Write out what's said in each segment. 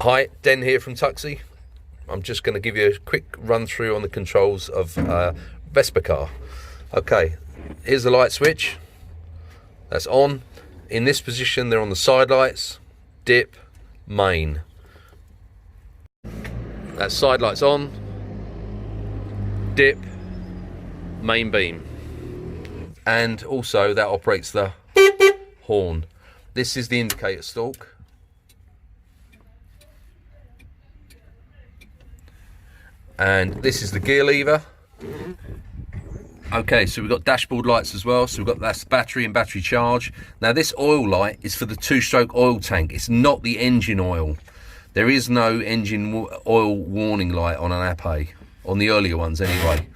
Hi, Den here from Tukxi. I'm just going to give you a quick run through on the controls of VespaCar. Okay, here's the light switch. That's on. In this position, they're on the side lights, dip, main. That side light's on, dip, main beam. And also that operates the horn. This is the indicator stalk. And this is the gear lever. Okay, so we've got dashboard lights as well. So we've got that's battery and battery charge. Now this oil light is for the two-stroke oil tank. It's not the engine oil. There is no engine oil warning light on an Apé, on the earlier ones anyway.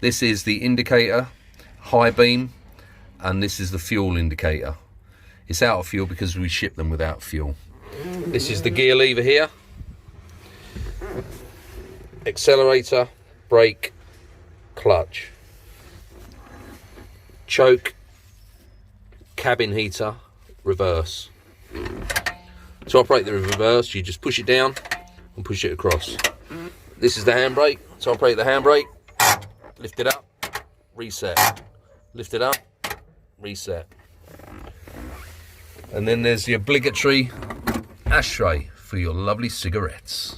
This is the indicator, high beam, and this is the fuel indicator. It's out of fuel because we ship them without fuel. This is the gear lever here. Accelerator, brake, clutch. Choke, cabin heater, reverse. To operate the reverse, you just push it down and push it across. This is the handbrake. To operate the handbrake, lift it up, reset. Lift it up, reset. And then there's the obligatory ashtray for your lovely cigarettes.